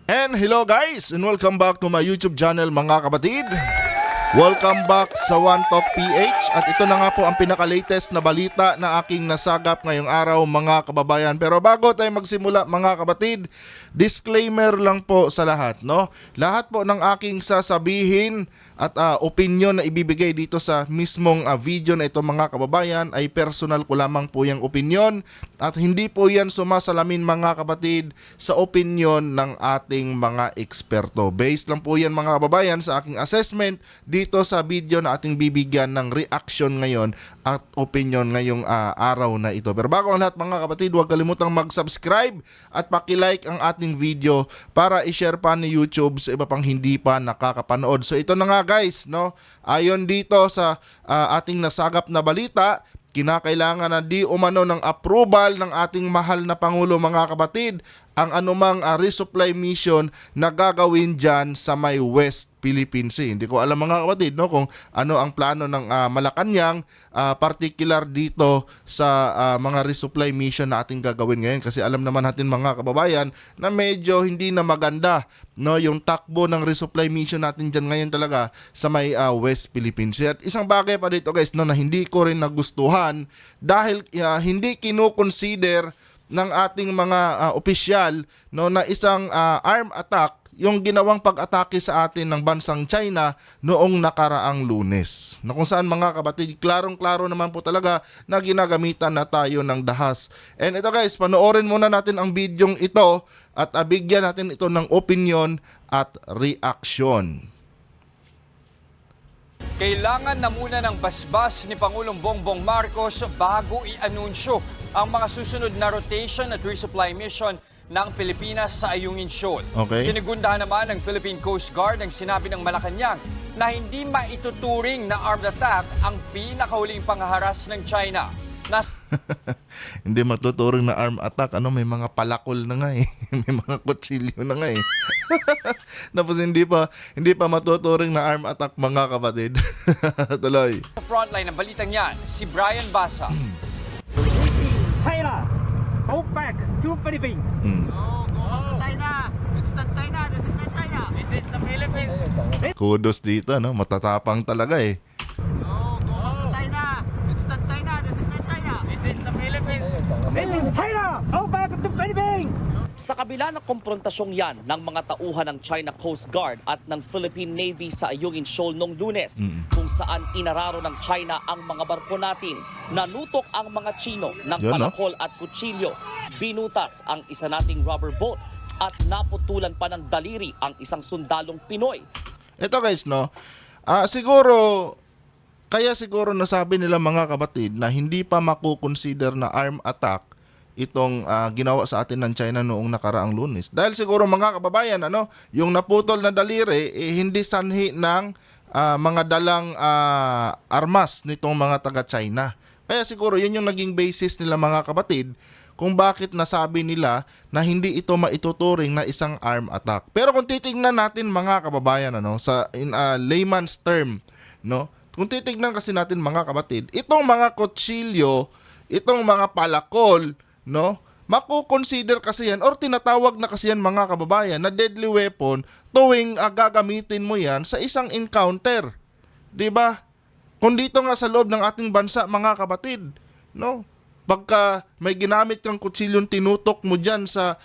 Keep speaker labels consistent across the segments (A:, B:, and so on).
A: And hello guys, and welcome back to my YouTube channel mga kapatid. Welcome back sa One Talk PH. At ito na nga po ang pinaka-latest na balita na aking nasagap ngayong araw mga kababayan. Pero bago tayo magsimula mga kapatid, disclaimer lang po sa lahat, no? Lahat po ng aking sasabihin at opinion na ibibigay dito sa mismong video na ito mga kababayan ay personal ko lamang po yung opinion at hindi po yan sumasalamin mga kapatid sa opinion ng ating mga eksperto. Based lang po yan mga kababayan sa aking assessment dito sa video na ating bibigyan ng reaction ngayon at opinion ngayong araw na ito. Pero bago ang lahat mga kapatid, huwag kalimutang mag-subscribe at paki-like ang ating video para i-share pa ni YouTube sa iba pang hindi pa nakakapanood. So ito na nga guys, no? Ayon dito sa ating nasagap na balita, kinakailangan na di umano ng approval ng ating mahal na Pangulo mga kapatid ang anumang resupply mission na gagawin dyan sa may West Philippine Sea. Hindi ko alam mga kapatid, no, kung ano ang plano ng Malacanang, particular dito sa mga resupply mission na ating gagawin ngayon. Kasi alam naman natin mga kababayan na medyo hindi na maganda, no, yung takbo ng resupply mission natin dyan ngayon talaga sa may West Philippine Sea. At isang bagay pa dito guys, no, na hindi ko rin nagustuhan dahil hindi kinoconsider ng ating mga opisyal, no, na isang armed attack yung ginawang pag-atake sa atin ng bansang China noong nakaraang Lunes. Na kung saan mga kapatid, klarong-klaro naman po talaga na ginagamitan na tayo ng dahas. And ito guys, panoorin muna natin ang bidyong ito at bigyan natin ito ng opinion at reaction.
B: Kailangan na muna ng basbas ni Pangulong Bongbong Marcos bago i-anunsyo ang mga susunod na rotation at resupply mission ng Pilipinas sa Ayungin Shoal.
A: Okay.
B: Sinigundahan naman ng Philippine Coast Guard ang sinabi ng Malacanang na hindi maituturing na armed attack ang pinakahuling panghaharas ng China.
A: Hindi matuturing na arm attack, may mga palakol na nga eh. May mga kutsilyo na nga eh. Tapos hindi pa matuturing na arm attack mga kapatid. Tuloy.
B: Sa frontline ng balitang yan, si Brian Basa.
C: China, go back to Philippines.
D: China. It's not China. This is not China. This is the Philippines.
A: Kudos dito, no? Matatapang talaga eh.
D: No, go to China. It's not China. This is not China. This is the Philippines.
C: This is China, go back to Philippines.
E: Sa kabila ng konfrontasyong yan ng mga tauhan ng China Coast Guard at ng Philippine Navy sa Ayungin Shoal noong Lunes, kung saan inararo ng China ang mga barko natin, nanutok ang mga Chino ng
A: Yun, no?
E: palakol at kutsilyo, binutas ang isa nating rubber boat at naputulan pa ng daliri ang isang sundalong Pinoy.
A: Ito guys, no? Siguro nasabi nila mga kapatid na hindi pa makukonsider na armed attack itong ginawa sa atin ng China noong nakaraang Lunes. Dahil siguro mga kababayan, yung naputol na daliri hindi sanhi ng mga dalang armas nitong mga taga-China. Kaya siguro yun yung naging basis nila mga kapatid kung bakit nasabi nila na hindi ito maituturing na isang armed attack. Pero kung titingnan natin mga kababayan, sa layman's term, no? Kung titingnan kasi natin mga kapatid, itong mga kutsilyo, itong mga palakol, no, makukonsider kasi yan or tinatawag na kasi yan mga kababayan na deadly weapon tuwing gagamitin mo yan sa isang encounter. 'Di ba? Kung dito nga sa loob ng ating bansa mga kapatid, no, pagka may ginamit kang kutsilyong tinutok mo diyan sa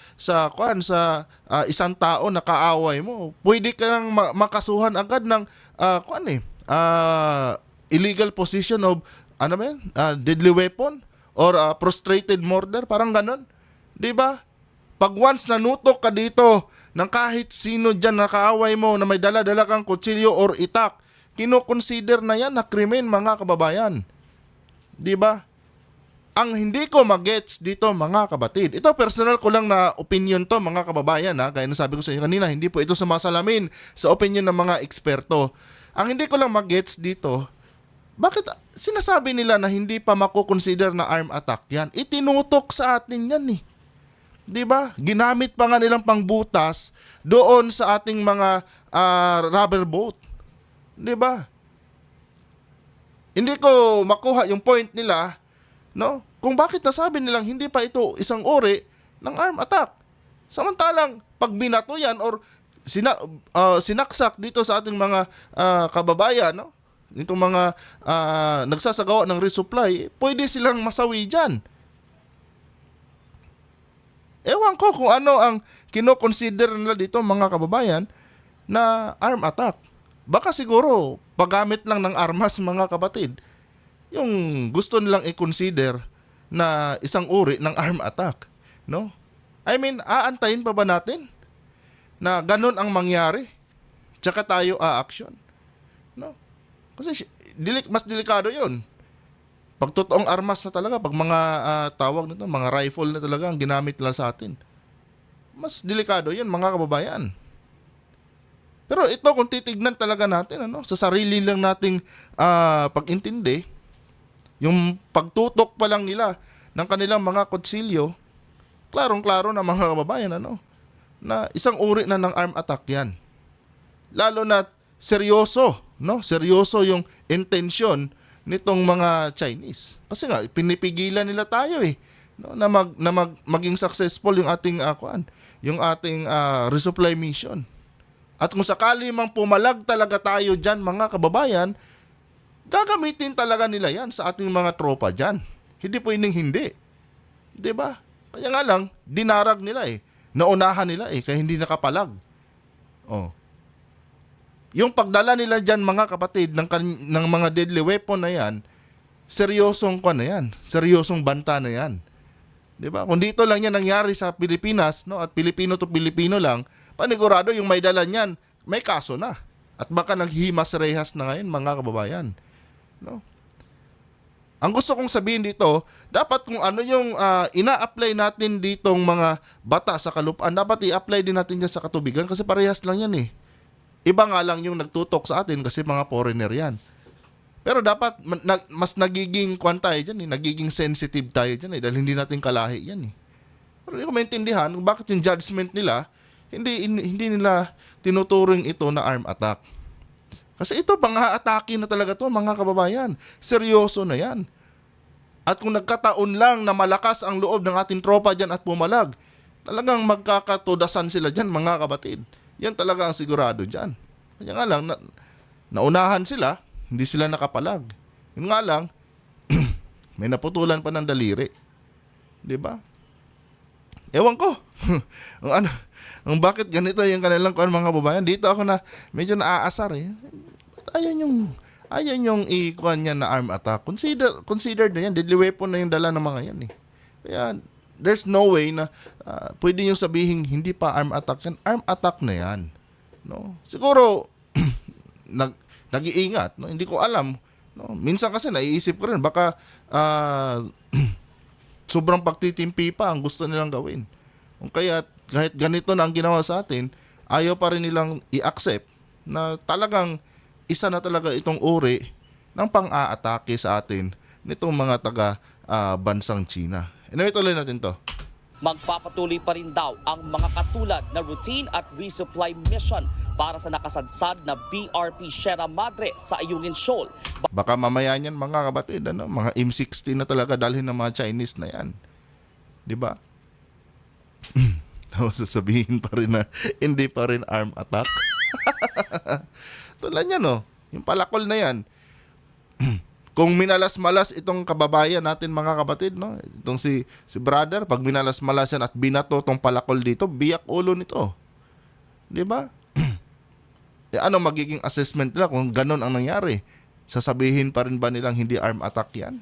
A: isang tao na kaaway mo, pwede ka nang makasuhan agad ng illegal possession of deadly weapon or prostrated murder, parang ganon. 'Di ba? Pag once nanutok ka dito ng kahit sino diyan na kaaway mo na may dala-dala kang kutsilyo or itak, kino-consider na yan na krimen mga kababayan. 'Di ba? Ang hindi ko magets dito mga kapatid, ito personal ko lang na opinion to mga kababayan gaya ng sabi ko sa inyo kanina, hindi po ito sumasalamin sa opinion ng mga eksperto. Ang hindi ko lang magets dito, bakit sinasabi nila na hindi pa makukonsider na armed attack yan? Itinutok sa atin yan eh. 'Di ba? Ginamit pa nga nilang pangbutas doon sa ating mga rubber boat. 'Di ba? Hindi ko makuha yung point nila, no? Kung bakit nasabi nilang hindi pa ito isang uri ng armed attack. Samantalang pag binato yan or sinaksak dito sa ating mga kababayan, no? Itong mga nagsasagawa ng resupply, pwede silang masawi dyan. Ewan ko kung ano ang kino-consider nila dito mga kababayan na arm attack. Baka siguro paggamit lang ng armas mga kapatid, yung gusto nilang i-consider na isang uri ng arm attack, no? I mean, aantayin pa ba natin na ganun ang mangyari? Tsaka tayo a-action, no? Kasi mas delikado 'yon. Pag totoong armas na talaga, pag mga tawag nito, mga rifle na talaga ang ginamit nila sa atin. Mas delikado 'yun, mga kababayan. Pero ito kung titignan talaga natin, ano, sa sarili lang nating pag-intindi, yung pagtutok pa lang nila ng kanilang mga kutsilyo, klarong-klaro na mga kababayan, ano, na isang uri na ng arm attack 'yan. Lalo na seryoso, no? Seryoso yung intention nitong mga Chinese. Kasi nga pinipigilan nila tayo no, na maging successful yung ating yung ating resupply mission. At kung sakali mang pumalag talaga tayo diyan mga kababayan, gagamitin talaga nila 'yan sa ating mga tropa diyan. Hindi pwedeng hindi. 'Di ba? Kaya nga lang dinarag nila Naunahan nila kaya hindi nakapalag. Oh. Yung pagdala nila dyan mga kapatid ng mga deadly weapon na yan, seryosong seryosong banta na yan. 'Di ba? Kung dito lang yan nangyari sa Pilipinas, no, at Pilipino to Pilipino lang, panigurado yung may dala niyan, may kaso na. At baka naghimas-rehas na ngayon mga kababayan, no? Ang gusto kong sabihin dito, dapat kung ano yung ina-apply natin ditong mga bata sa kalupaan, dapat i-apply din natin dyan sa katubigan kasi parehas lang yan Iba nga lang yung nagtutok sa atin kasi mga foreigner yan. Pero dapat mas nagiging tayo dyan nagiging sensitive tayo dyan dahil hindi natin kalahi yan Pero hindi ko maintindihan kung bakit yung judgment nila, hindi nila tinuturing ito na arm attack. Kasi ito, pang-aatake na talaga to mga kababayan. Seryoso na yan. At kung nagkataon lang na malakas ang loob ng ating tropa dyan at pumalag, talagang magkakatudasan sila dyan mga kapatid. Yan talaga ang sigurado dyan. Kaya nga lang, naunahan sila, hindi sila nakapalag. Yun nga lang, may naputulan pa ng daliri. Diba? Ewan ko. Ang bakit ganito yung kanilang mga babayan. Dito ako na medyo naaasar Ayan yung ikuan niya na arm attack. Considered na yan. Deadly weapon na yung dala ng mga yan Kaya there's no way na pwede nyo sabihin hindi pa arm attack yan. Arm attack na yan. No? Siguro, nag-iingat. No? Hindi ko alam. No? Minsan kasi naiisip ko rin, baka sobrang pagtitimpi pa ang gusto nilang gawin. Kaya kahit ganito na ang ginawa sa atin, ayaw pa rin nilang i-accept na talagang isa na talaga itong uri ng pang-aatake sa atin nitong mga taga-bansang China. Anyway, tuloy natin to.
E: Magpapatuloy pa rin daw ang mga katulad na routine at resupply mission para sa nakasadsad na BRP Sierra Madre sa Ayungin Shoal.
A: Baka mamaya niyan mga kapatid, mga M60 na talaga dalhin ng mga Chinese na yan. Di ba? Sasabihin pa rin na hindi pa rin arm attack. Tulad yan yung palakol na yan. Kung minalas-malas itong kababayan natin mga kapatid, no? Itong si brother, pag minalas-malas yan at binato tong palakol dito, biyak ulo nito. Di ba? Ano magiging assessment nila kung ganun ang nangyari? Sasabihin pa rin ba nilang hindi arm attack yan?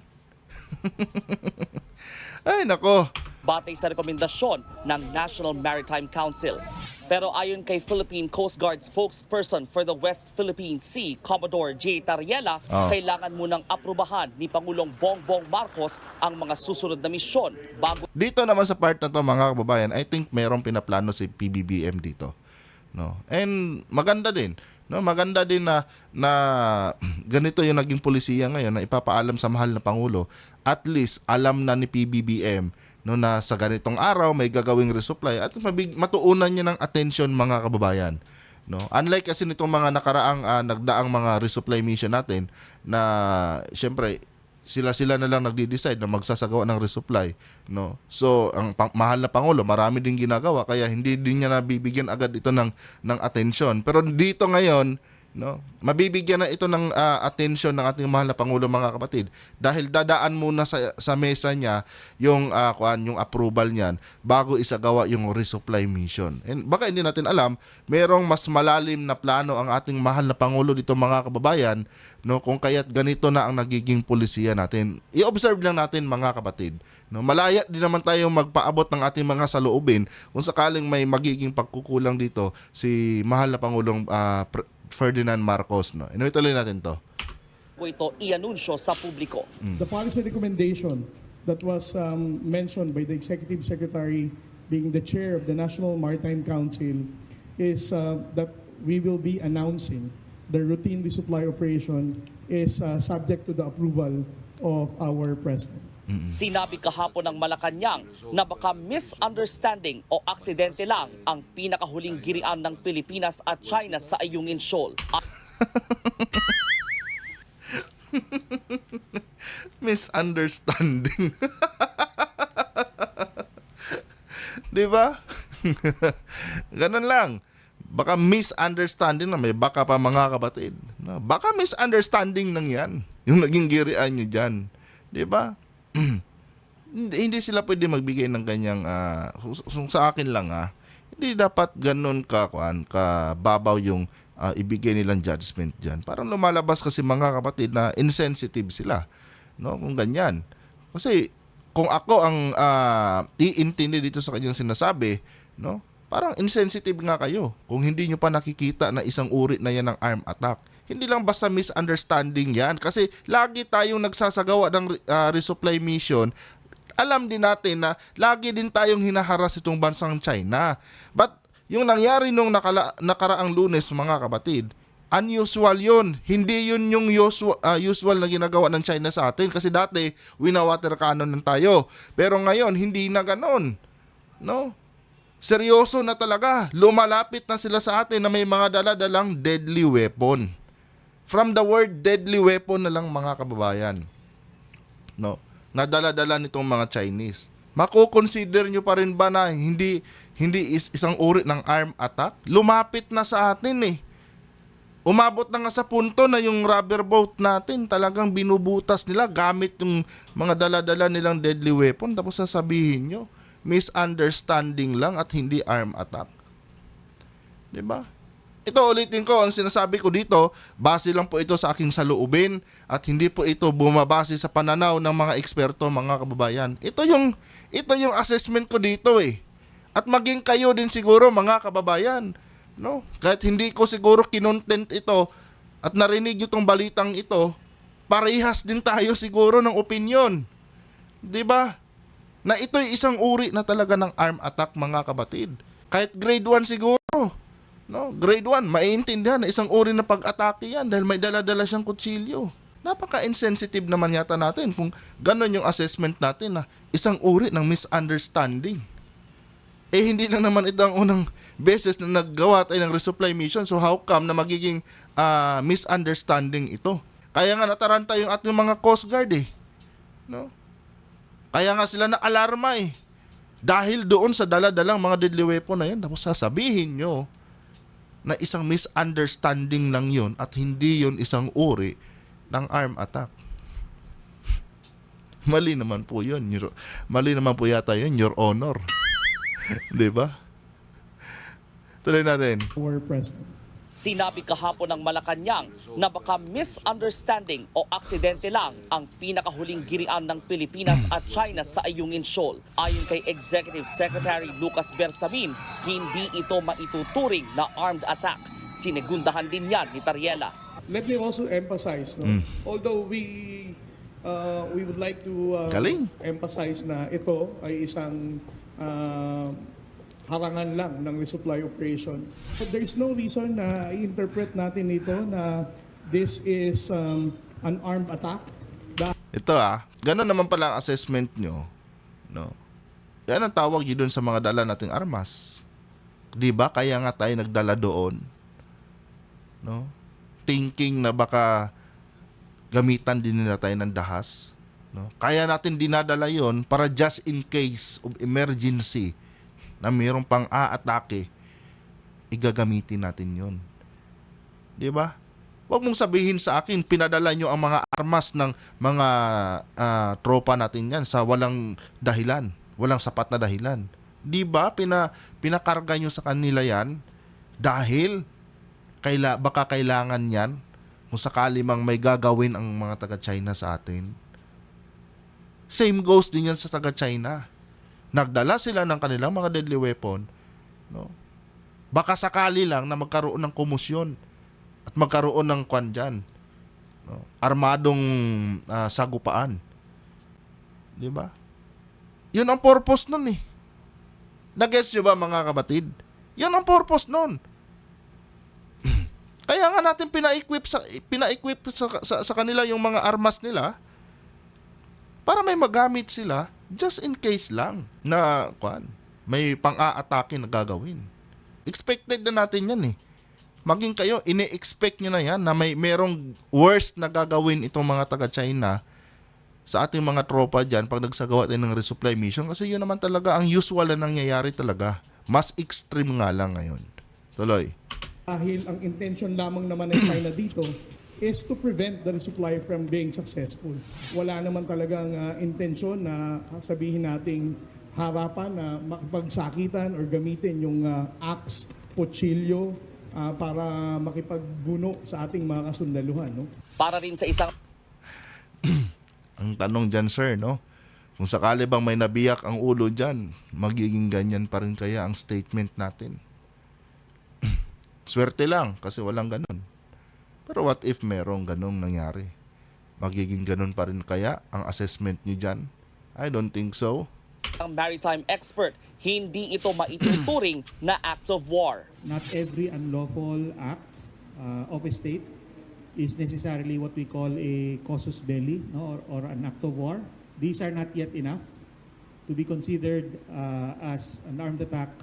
A: Ay, nako.
E: Batay sa rekomendasyon ng National Maritime Council. Pero ayon kay Philippine Coast Guard spokesperson for the West Philippine Sea, Commodore J. Tariela, kailangan munang aprubahan ni Pangulong Bongbong Marcos ang mga susunod na misyon bago.
A: Dito naman sa part na to mga kababayan, I think merong pinaplano si PBBM dito. No? And maganda din. No, maganda din na ganito yung naging polisiya ngayon na ipapaalam sa mahal na Pangulo. At least alam na ni PBBM na sa ganitong araw may gagawing resupply at matuunan niya ng attention mga kababayan. No? Unlike kasi nitong mga nakaraang nagdaang mga resupply mission natin na syempre sila na lang nagde-decide na magsasagawa ng resupply, no. So ang mahal na pangulo, marami din ginagawa kaya hindi din niya nabibigyan agad ito ng atensyon. Pero dito ngayon, no, mabibigyan na ito ng atensyon ng ating mahal na pangulo, mga kapatid, dahil dadaan muna sa mesa niya yung yung approval niyan bago isagawa yung resupply mission. And baka hindi natin alam, merong mas malalim na plano ang ating mahal na pangulo dito, mga kababayan, no, kung kaya't ganito na ang nagiging pulisiya natin. I-observe lang natin, mga kapatid, no, malaya din naman tayo magpaabot ng ating mga saloobin kung sakaling may magiging pagkukulang dito si mahal na Pangulong Ferdinand Marcos, no. Inutuloy natin to.
E: Ito i-anunsyo sa publiko.
F: The policy recommendation that was mentioned by the Executive Secretary, being the chair of the National Maritime Council, is that we will be announcing the routine resupply operation is subject to the approval of our President.
E: Sinabi kahapon ng Malacanang na baka misunderstanding o aksidente lang ang pinakahuling girian ng Pilipinas at China sa Ayungin Shoal.
A: Misunderstanding. Di ba? Ganun lang. Baka misunderstanding na, may baka pa, mga kapatid. No, baka misunderstanding lang yan. Yung naging girian nyo dyan. Di ba? Hindi sila pwede magbigay ng ganyang kung sa akin lang, hindi dapat ganun kababaw yung ibigay nilang judgment diyan. Parang lumalabas kasi, mga kapatid, na insensitive sila, no, kung ganyan. Kasi kung ako ang iintindi dito sa kanyang sinasabi, no, parang insensitive nga kayo kung hindi nyo pa nakikita na isang uri na yan ng arm attack. Hindi lang basta misunderstanding yan. Kasi lagi tayong nagsasagawa ng resupply mission. Alam din natin na lagi din tayong hinaharas itong bansang China. But yung nangyari nung nakaraang Lunes, mga kapatid, unusual yun. Hindi yun yung usual na ginagawa ng China sa atin. Kasi dati, winawater cannon lang tayo. Pero ngayon, hindi na ganon. No? Seryoso na talaga. Lumalapit na sila sa atin na may mga dala-dalang deadly weapon. From the word deadly weapon na lang, mga kababayan, no, nadala-dala nitong mga Chinese. Mako-consider nyo pa rin ba na hindi isang uri ng arm attack? Lumapit na sa atin eh. Umabot na nga sa punto na yung rubber boat natin talagang binubutas nila gamit yung mga dala-dala nilang deadly weapon. Tapos sasabihin nyo, misunderstanding lang at hindi arm attack. Diba? Ito, ulitin ko, ang sinasabi ko dito, base lang po ito sa aking saloobin at hindi po ito bumabase sa pananaw ng mga eksperto, mga kababayan. Ito yung assessment ko dito eh. At maging kayo din siguro, mga kababayan, no? Kahit hindi ko siguro kinontent ito at narinig itong balitang ito, parehas din tayo siguro ng opinion. 'Di ba? Na ito'y isang uri na talaga ng arm attack, mga kapatid. Kahit grade 1 siguro. No, grade 1, maiintindihan na isang uri na pag-atake yan dahil may dala-dala siyang kutsilyo. Napaka-insensitive naman yata natin kung gano'n yung assessment natin na isang uri ng misunderstanding. Eh hindi lang naman ito ang unang beses na naggawa tayo ng resupply mission, so how come na magiging misunderstanding ito? Kaya nga nataranta yung ating mga Coast Guard eh. No? Kaya nga sila na alarma eh. Dahil doon sa dala-dalang mga deadly weapon na yan, tapos sasabihin nyo na isang misunderstanding lang yun at hindi yun isang uri ng arm attack. Mali naman po yun. Mali naman po yata yun, Your Honor. Diba? Tuloy natin.
F: Our President.
E: Sinabi kahapon ng Malacanang na baka misunderstanding o aksidente lang ang pinakahuling girian ng Pilipinas at China sa Ayungin Shoal. Ayon kay Executive Secretary Lucas Bersamin, hindi ito maituturing na armed attack. Sinegundahan din yan ni Tariela.
F: Let me also emphasize, although we would like to emphasize na ito ay isang harangan lang ng resupply operation. But there is no reason na i-interpret natin ito na this is an armed attack.
A: Ito ganun naman pala ang assessment nyo. No? Yan ang tawag yun dun sa mga dala nating armas. Diba? Kaya nga tayo nagdala doon. No? Thinking na baka gamitan din nila tayo ng dahas. No? Kaya natin dinadala yon para just in case of emergency na mayroong pang aatake, igagamitin natin yon. Di ba? Huwag mong sabihin sa akin, pinadala nyo ang mga armas ng mga tropa natin yan sa walang dahilan, walang sapat na dahilan. Di ba? Pinakarga nyo sa kanila yan dahil baka kailangan yan kung sakali mang may gagawin ang mga taga-China sa atin. Same goes din yan sa taga-China. Nagdala sila ng kanilang mga deadly weapon. No? Baka sakali lang na magkaroon ng komusyon at magkaroon ng kwan dyan. No? Armadong sagupaan. Di ba? Yun ang purpose nun eh. Nag-gets nyo ba mga kapatid? Yan ang purpose nun. Kaya nga natin pina-equip sa kanila yung mga armas nila para may magamit sila just in case lang na may pang-aatake na gagawin. Expected na natin yan eh. Maging kayo, ine-expect nyo na yan na merong worst na gagawin itong mga taga-China sa ating mga tropa dyan pag nagsagawa tayo ng resupply mission kasi yun naman talaga ang usual na nangyayari talaga. Mas extreme nga lang ngayon. Tuloy.
F: Dahil ang intention lamang naman ng China dito is to prevent the resupply from being successful. Wala naman talagang intensyon na sabihin nating harapan na makipagsakitan or gamitin yung axe, kutsilyo para makipagbuno sa ating mga kasundaluhan. No?
E: Para rin sa isang
A: Ang tanong dyan, sir, no? Kung sakali bang may nabiyak ang ulo dyan, magiging ganyan pa rin kaya ang statement natin? Swerte lang kasi walang ganun. Pero what if merong ganung nangyari? Magiging ganun pa rin kaya ang assessment nyo dyan? I don't think so.
E: maritime expert, hindi ito maituturing na act of war.
F: Not every unlawful act of a state is necessarily what we call a casus belli, no, or an act of war. These are not yet enough to be considered as an armed attack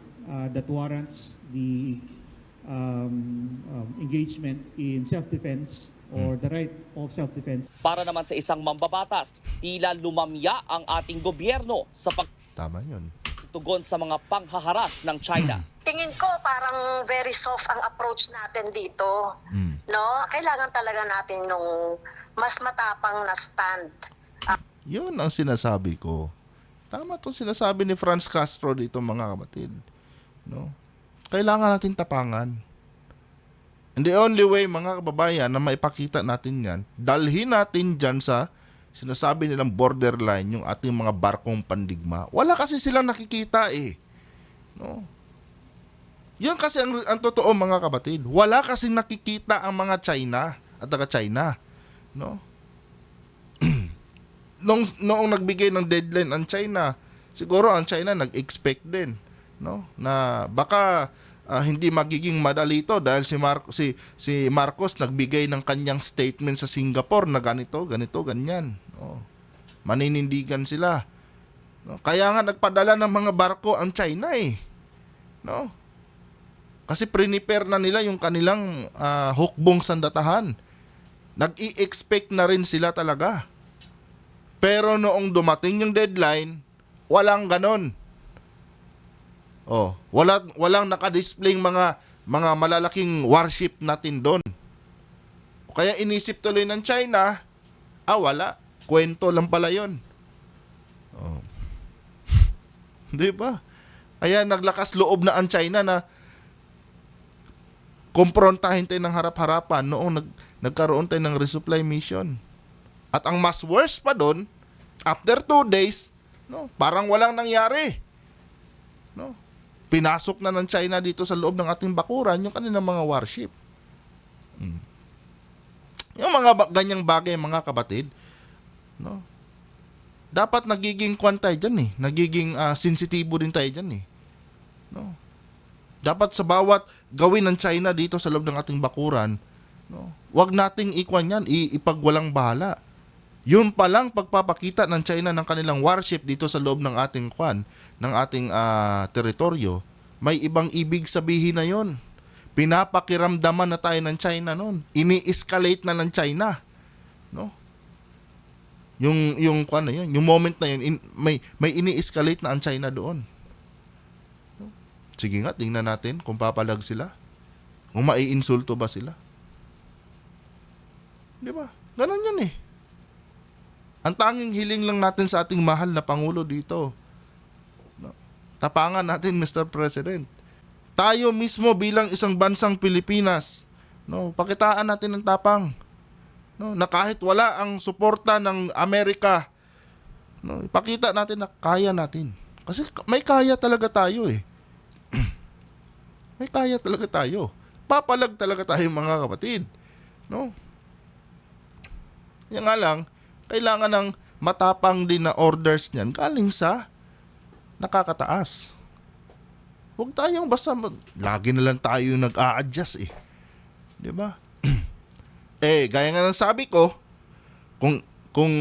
F: that warrants the engagement in self-defense or the right of self-defense.
E: Para naman sa isang mambabatas, tila lumamya ang ating gobyerno sa
A: Tama yun.
E: pagtugon sa mga panghaharas ng China.
G: Tingin ko parang very soft ang approach natin dito. No? Kailangan talaga natin nung mas matapang na stand.
A: Yun ang sinasabi ko. Tama itong sinasabi ni Franz Castro dito mga kapatid. No? Kailangan natin tapangan. And the only way mga kababayan na maipakita natin yan, dalhin natin dyan sa sinasabi nilang borderline yung ating mga barkong pandigma. Wala kasi silang nakikita eh. No? Yun kasi ang totoo mga kapatid. Wala kasi nakikita ang mga China at taga-China. No? Noong nagbigay ng deadline ang China, siguro ang China nag-expect din, no, na baka hindi magiging madali ito dahil si Marcos nagbigay ng kanyang statement sa Singapore na ganito, ganyan. No? Maninindigan sila. No? Kaya nga nagpadala ng mga barko ang China eh. No? Kasi prepare na nila yung kanilang hukbong sandatahan. Nag-i-expect na rin sila talaga. Pero noong dumating yung deadline, walang ganon. Walang naka-displaying mga malalaking warship natin doon. Kaya inisip tuloy ng China, wala. Kwento lang pala yun. Di ba? Kaya naglakas loob na ang China na kumprontahin tayo ng harap-harapan noong nagkaroon tayo ng resupply mission. At ang mas worse pa doon, after 2 days, no, parang walang nangyari. No? Pinasok na ng China dito sa loob ng ating bakuran yung kanilang mga warship. Yung mga ganyang bagay mga kapatid, no? Dapat nagiging kwan tayo dyan eh. Nagiging sensitibo din tayo dyan eh. No? Dapat sa bawat gawin ng China dito sa loob ng ating bakuran, no, wag nating ikwan yan, ipagwalang bahala. Yun palang pagpapakita ng China ng kanilang warship dito sa loob ng ating ng ating teritoryo, may ibang ibig sabihin na yon. Pinapakiramdaman na tayo ng China noon. Ini-escalate na ng China. No? Yung ano yun, yung moment na yun, may ini-escalate na ang China doon. No? Sige nga, tingnan natin kung papalag sila. Kung maiinsulto ba sila. Di ba? Ganon yun eh. Ang tanging hiling lang natin sa ating mahal na Pangulo dito. No? Tapangan natin, Mr. President. Tayo mismo bilang isang bansang Pilipinas, no, pakitaan natin ng tapang. No, na kahit wala ang suporta ng Amerika, no, ipakita natin na kaya natin. Kasi may kaya talaga tayo eh. May kaya talaga tayo. Papalag talaga tayo mga kapatid. No? Yan nga lang, kailangan ng matapang din na orders niyan galing sa nakakataas. Huwag tayong basta lagi na lang tayo nag-a-adjust eh. 'Di ba? Gaya nga ng sabi ko, kung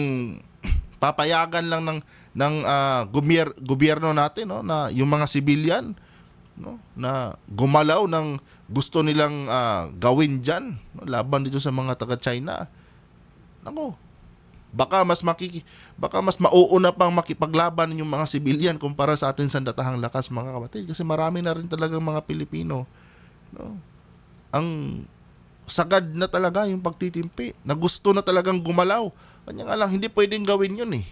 A: papayagan lang ng gobyerno natin, no, na yung mga civilian, no, na gumalaw ng gusto nilang gawin diyan, no, laban dito sa mga taga-China. Nako, baka mas mauuna pang makipaglaban yung mga civilian kumpara sa ating sandatahang lakas, mga kapatid, kasi marami na rin talagang mga Pilipino, no, ang sagad na talaga yung pagtitimpi, na gusto na talagang gumalaw. Kanya nga lang, hindi pwedeng gawin yun eh.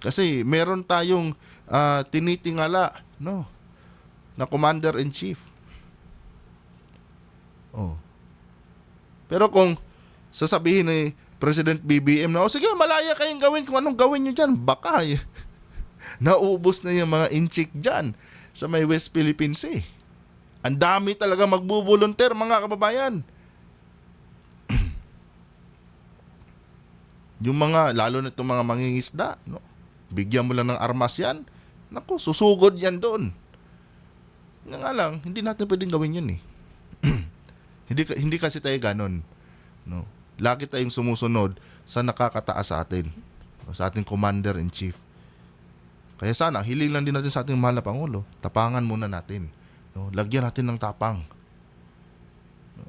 A: Kasi meron tayong tinitingala, no, na Commander-in-Chief. Pero kung sasabihin ni President BBM na, sige, malaya kayong gawin kung anong gawin nyo dyan, baka naubos na yung mga inchik dyan sa may West Philippine Sea. Ang dami talaga magbubulunter, mga kababayan. Yung mga, lalo na itong mga mangingisda, no? Bigyan mo lang ng armas yan, naku, susugod yan doon. Nga lang, hindi natin pwedeng gawin yun eh. hindi kasi tayo ganon. No? Lagi tayong sumusunod sa nakakataas sa atin, sa ating Commander-in-Chief. Kaya sana, hiling lang din natin sa ating mahal na Pangulo, tapangan muna natin. No, lagyan natin ng tapang. No.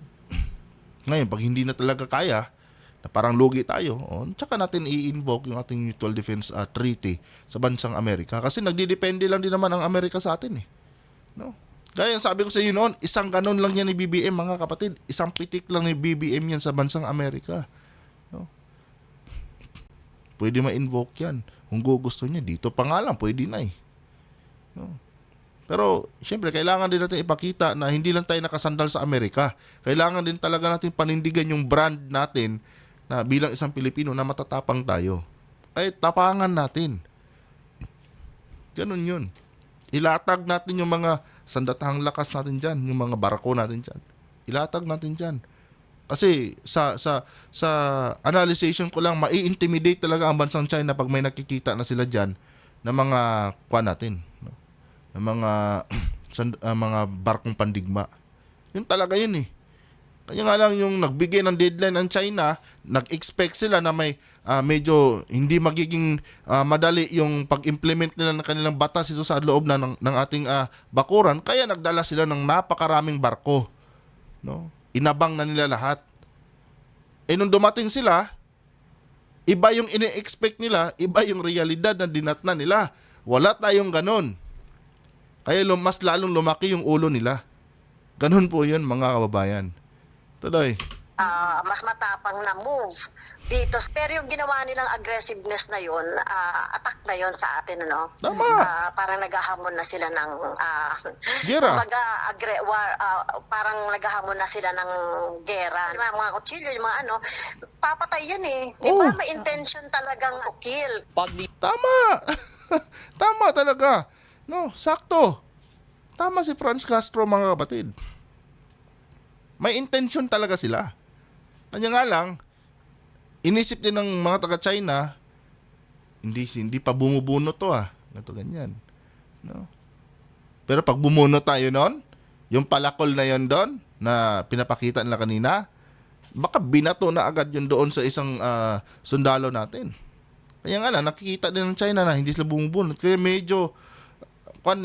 A: Ngayon, pag hindi na talaga kaya, na parang lugi tayo, tsaka natin i-invoke yung ating Mutual Defense Treaty sa bansang Amerika. Kasi nagdidepende lang din naman ang Amerika sa atin eh. No? Gaya yung sabi ko sa iyo noon, isang ganon lang yan ni BBM, mga kapatid. Isang pitik lang ni BBM yan sa bansang Amerika. No? Pwede ma-invoke yan. Kung gusto niya, dito pa nga lang, pwede na eh. No? Pero, siyempre, kailangan din natin ipakita na hindi lang tayo nakasandal sa Amerika. Kailangan din talaga natin panindigan yung brand natin na bilang isang Pilipino na matatapang tayo. Kahit tapangan natin. Ganun yun. Ilatag natin yung mga sandatahang lakas natin dyan, yung mga barako natin dyan. Ilatag natin dyan. Kasi sa analyzation ko lang, mai-intimidate talaga ang bansang China pag may nakikita na sila dyan na mga natin. No? Ng mga barkong pandigma. Yun talaga yun eh. Kaya nga lang yung nagbigay ng deadline ng China, nag-expect sila na may medyo hindi magiging madali yung pag-implement nila ng kanilang batas ito sa loob ng ating bakuran, kaya nagdala sila ng napakaraming barko. No? Inabang na nila lahat. Nung dumating sila, iba yung ini-expect nila, iba yung realidad na dinatna nila. Wala tayong ganon. Kaya mas lalong lumaki yung ulo nila. Ganon po yun, mga kababayan. Tuloy.
G: Mas matapang na move dito. Pero yung ginawa nilang aggressiveness na yun, attack na yun sa atin, ano?
A: Tama.
G: Parang naghahamon na sila ng
A: Gera.
G: parang naghahamon na sila ng gera. Yung mga kutsilyo, yung mga papatay yan eh. Di ba? May intention talagang kill.
A: Tama. Tama talaga. No, sakto. Tama si Franz Castro, mga kapatid. May intention talaga sila. Kanya nga lang, inisip din ng mga taga-China, hindi pa bumubuno to Ganito ganyan. No? Pero pag bumuno tayo noon, yung palakol na yon doon, na pinapakita nila kanina, baka binato na agad yun doon sa isang sundalo natin. Kaya nga lang, nakikita din ng China na hindi sila bumubuno. Kaya medyo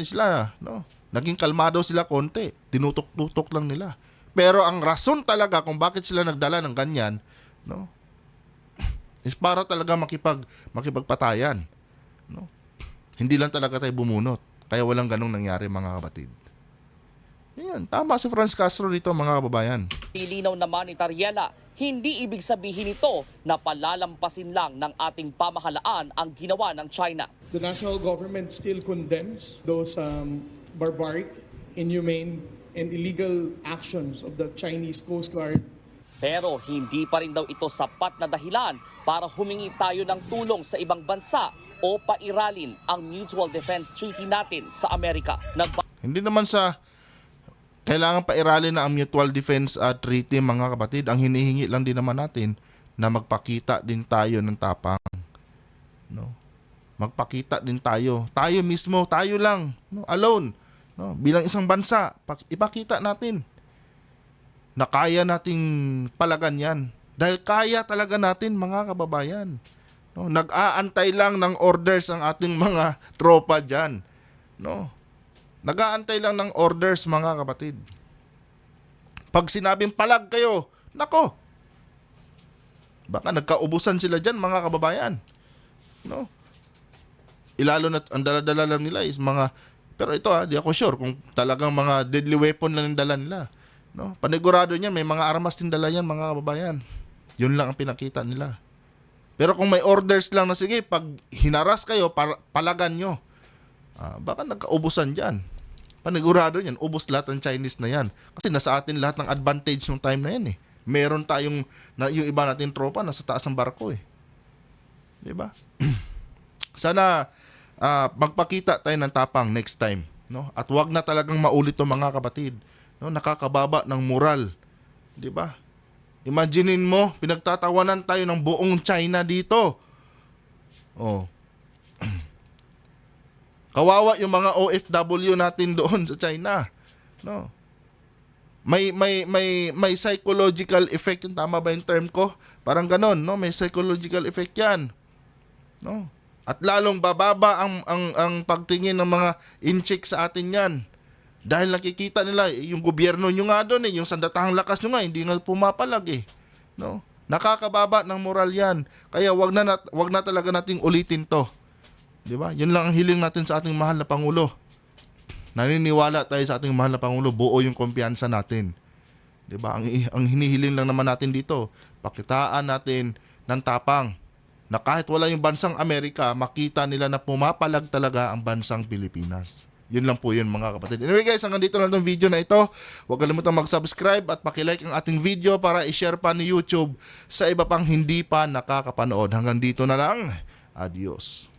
A: sila, no? Naging kalmado sila konti. Tinutok-tutok lang nila. Pero ang rason talaga kung bakit sila nagdala ng ganyan, no? is para talaga makipagpatayan. No? Hindi lang talaga tayo bumunot. Kaya walang ganong nangyari, mga kapatid. Yan, tama si Franz Castro dito, mga kababayan.
E: Ilinaw naman ni Tariela, hindi ibig sabihin ito na palalampasin lang ng ating pamahalaan ang ginawa ng China.
F: The national government still condemns those barbaric, inhumane, and illegal actions of the Chinese Coast Guard.
E: Pero hindi pa rin daw ito sapat na dahilan para humingi tayo ng tulong sa ibang bansa o pairalin ang Mutual Defense Treaty natin sa Amerika.
A: Hindi naman sa kailangan pairalin na ang Mutual Defense Treaty, mga kapatid. Ang hinihingi lang din naman natin na magpakita din tayo ng tapang. No? Magpakita din tayo. Tayo mismo, tayo lang. No? Alone. No? Bilang isang bansa, ipakita natin na kaya nating palagan yan. Dahil kaya talaga natin, mga kababayan. No? Nag-aantay lang ng orders ang ating mga tropa dyan. No? Nag-aantay lang ng orders, mga kapatid. Pag sinabing palag kayo, nako, baka nagkaubusan sila dyan, mga kababayan. No? Ilalo na, ang dala-dala lang nila is mga, pero ito di ako sure kung talagang mga deadly weapon lang ang dala nila. No? Panigurado niyan, may mga armas din dala yan, mga kababayan. Yun lang ang pinakita nila. Pero kung may orders lang na, sige, pag hinaras kayo, palagan nyo. Baka nagkaubusan dyan. Panigurado yan, ubos lahat ng Chinese na yan. Kasi nasa atin lahat ng advantage ng time na yan eh. Meron tayong, yung iba natin tropa, nasa taas ng barko eh. Diba? Sana magpakita tayo ng tapang next time. No? At wag na talagang maulit to, mga kapatid. No? Nakakababa ng moral. Diba? Imaginein mo, pinagtatawanan tayo ng buong China dito. Oh. Kawawa yung mga OFW natin doon sa China. No. May psychological effect, yung tama ba yung term ko? Parang ganon, no? May psychological effect 'yan. No. At lalong bababa ang pagtingin ng mga inchik sa atin 'yan. Dahil nakikita nila yung gobyerno nyo nga doon yung sandatahang lakas nyo nga hindi nga pumapalag eh. No? Nakakababa ng moral 'yan. Kaya wag na talaga nating ulitin 'to. 'Di ba? Yun lang ang hiling natin sa ating mahal na Pangulo. Naniniwala tayo sa ating mahal na Pangulo, buo yung kumpiyansa natin. 'Di ba? Ang hinihiling lang naman natin dito, pakitaan natin ng tapang na kahit wala yung bansang Amerika, makita nila na pumapalag talaga ang bansang Pilipinas. Yun lang po yun, mga kapatid. Anyway guys, hanggang dito lang itong video na ito. Huwag kalimutan mag-subscribe at pakilike ang ating video para i-share pa ni YouTube sa iba pang hindi pa nakakapanood. Hanggang dito na lang. Adios.